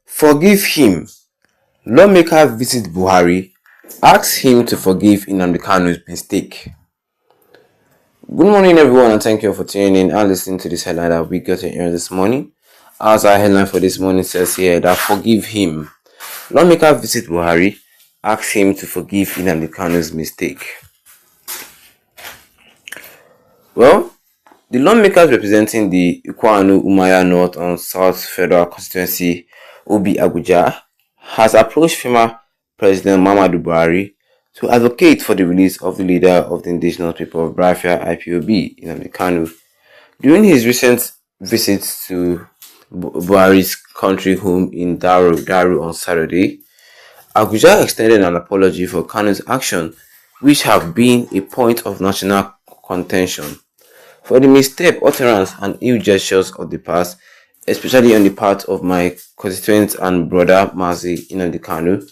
Forgive him. Lawmakers visit Buhari, ask him to forgive Nnamdi's mistake. Good morning, everyone, and thank you for tuning in and listening to this headline that we got here this morning. As our headline for this morning says here, that forgive him. Lawmakers visit Buhari, ask him to forgive Nnamdi's mistake. Well, the lawmakers representing the Ikwanu Umaya North and South Federal Constituency, Obi Abuja, has approached former President Muhammadu Buhari to advocate for the release of the leader of the indigenous people of Biafra IPOB, Nnamdi. During his recent visit to Buhari's country home in Daru on Saturday, Abuja extended an apology for Kanu'S actions, which have been a point of national contention. For the misstep, utterance, and ill gestures of the past, especially on the part of my constituent and brother Mazi Nnamdi,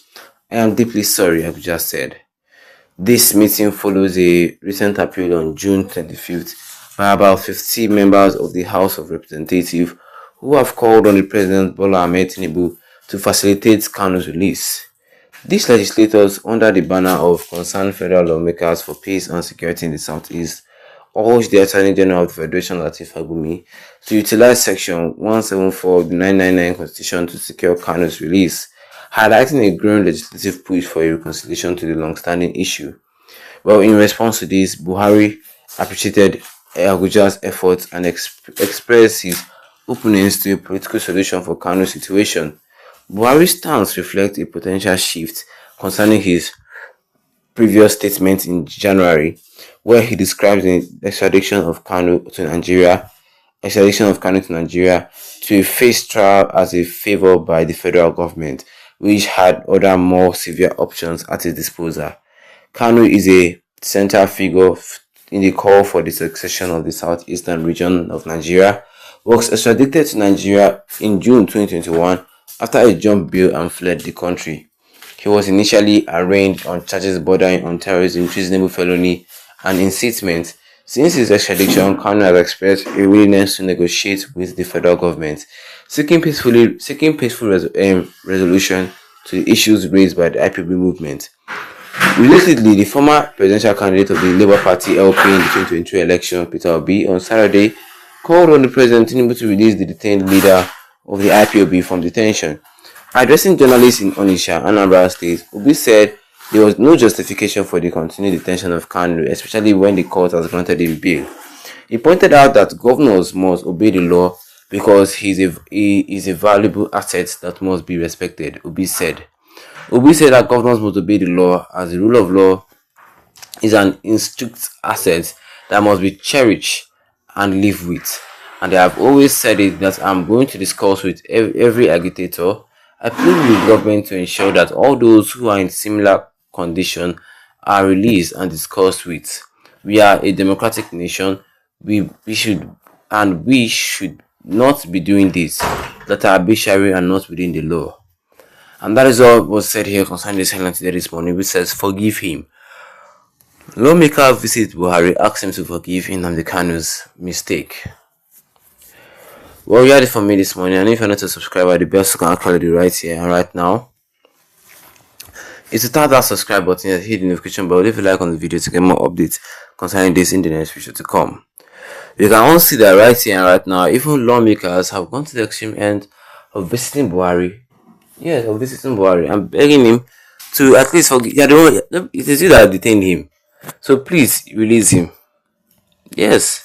I am deeply sorry, Abuja said. This meeting follows a recent appeal on June 25th by about 50 members of the House of Representatives who have called on the President Bola Ahmed Tinubu to facilitate Kanu'S release. These legislators, under the banner of Concerned Federal Lawmakers for Peace and Security in the Southeast, urged the Attorney General of the Federation, Lateef Fagbemi, to utilize Section 174 of the 1999 Constitution to secure Kanu'S release, highlighting a growing legislative push for a reconciliation to the long-standing issue. Well, in response to this, Buhari appreciated Abuja's efforts and expressed his openness to a political solution for Kanu'S situation. Buhari's stance reflects a potential shift concerning his previous statement in January, where he described the extradition of Kanu to Nigeria to a face trial as a favor by the federal government, which had other more severe options at its disposal. Kanu is a central figure in the call for the secession of the southeastern region of Nigeria, was extradited to Nigeria in June 2021 after a jumped bail and fled the country. He was initially arraigned on charges bordering on terrorism, treasonable felony, and incitement. Since his extradition, Kanu has expressed a willingness to negotiate with the federal government, seeking peaceful resolution to the issues raised by the IPOB movement. Relatedly, the former presidential candidate of the Labour Party LP in the 2023 election, Peter Obi, on Saturday, called on the President Tinubu to release the detained leader of the IPOB from detention. Addressing journalists in Onitsha, Anambra State, Obi said there was no justification for the continued detention of Kanu, especially when the court has granted him bail. He pointed out that governors must obey the law because he is a valuable asset that must be respected, Obi said. Obi said that governors must obey the law as the rule of law is an instruct asset that must be cherished and lived with. And I have always said it that I'm going to discuss with every agitator. I plead with the government to ensure that all those who are in similar condition are released and discussed with. We are a democratic nation. We should not be doing this that are arbitrary and not within the law. And that is all was said here concerning this headline today this morning, which says forgive him. Lawmaker visit Buhari, ask him to forgive Nnamdi's mistake. Well, you had it from me this morning, and if you're not a subscriber, the best you can actually do right here and right now is to tap that subscribe button and hit the notification bell. Leave a like on the video to get more updates concerning this in the next future to come. You can also see that right here and right now, even lawmakers have gone to the extreme end of visiting Buhari. Yes, of visiting Buhari. I'm begging him to at least forgive. It is you that detained him, so please release him. Yes,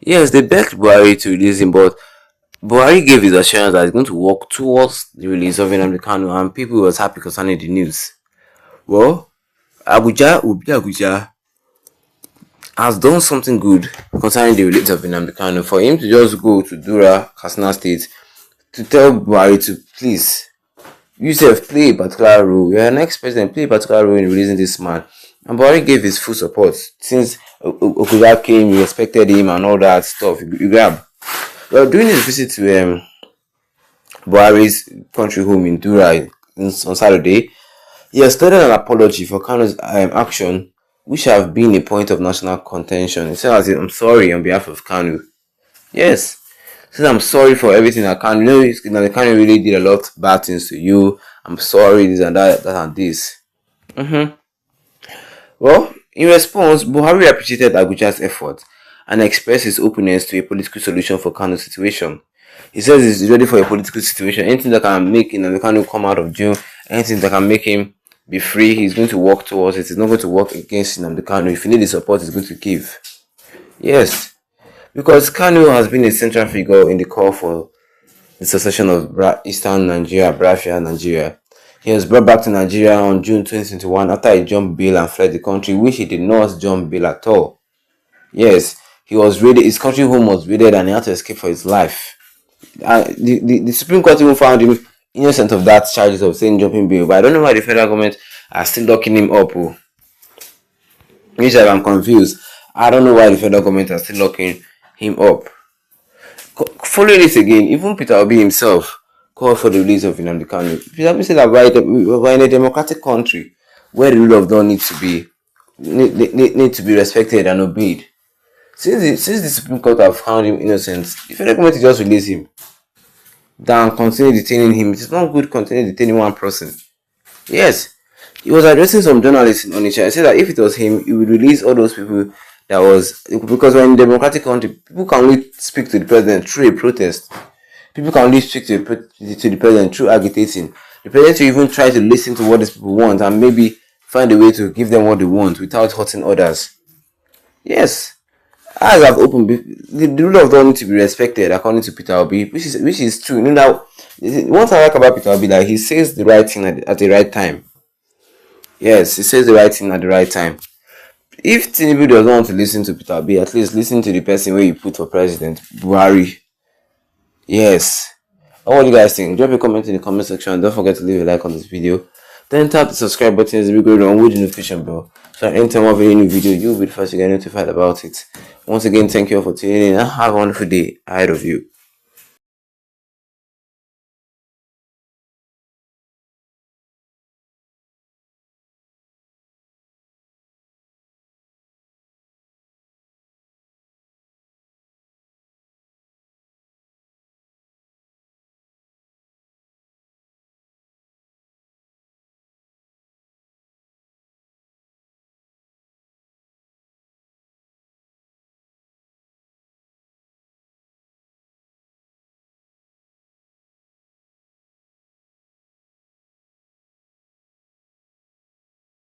they begged Buhari to release him, but Buhari gave his assurance that he's going to work towards the release of Nnamdi, and people was happy concerning the news. Well, Abuja has done something good concerning the release of Nnamdi. For him to just go to Dura, Katsina State, to tell Buhari to please, yourself play a particular role. You're an ex-president, play a particular role in releasing this man. And Buhari gave his full support. Since Okuda came, he respected him and all that stuff. You grab. Well, during his visit to Buhari's country home in Dura on Saturday, he extended an apology for Kanu'S action, which have been a point of national contention. He said, I'm sorry on behalf of Kanu. Yes. Says, I'm sorry for everything I can. The Kanu really did a lot of bad things to you. I'm sorry, this and that and this. Well, in response, Buhari appreciated Abuja's effort and expressed his openness to a political solution for Kanu's situation. He says he's ready for a political situation. Anything that can make Nnamdi Kanu come out of jail, anything that can make him be free, he's going to work towards it. He's not going to work against Nnamdi Kanu. If you need the support, he's going to give. Yes, because Kanu has been a central figure in the call for the secession of Eastern Nigeria, Biafra, Nigeria. He was brought back to Nigeria on June 2021 after he jumped bail and fled the country, which he did not jump bail at all. Yes, he was raided. His country home was raided and he had to escape for his life. The Supreme Court even found him innocent of that charges of saying jumping bail, but I don't know why the federal government are still locking him up. Which I'm confused. I don't know why the federal government are still locking him up. Following this again, even Peter Obi himself called for the release of Nnamdi Kanu. Peter Obi said that we're in a democratic country where the rule of law needs to be respected and obeyed. Since the Supreme Court have found him innocent, the federal government just release him than continue detaining him. It is not good continue detaining one person. Yes, he was addressing some journalists in Onitsha. He said that if it was him, he would release all those people because we're in a democratic country, people can only speak to the president through a protest. People can only speak to the president through agitating. The president will even try to listen to what these people want and maybe find a way to give them what they want without hurting others. Yes. As I've opened, the rule of law needs to be respected according to Peter Obi, which is true. You know, what I like about Peter Obi, that he says the right thing at the right time. Yes, he says the right thing at the right time. If Tinubu doesn't want to listen to Peter Obi, at least listen to the person where you put for president, Buhari. Yes. What do you guys think? Drop a comment in the comment section. Don't forget to leave a like on this video. Then tap the subscribe button as we go on with the notification bell. So anytime I have a new video, you'll be the first to get notified about it. Once again, thank you all for tuning in and have a wonderful day ahead of you.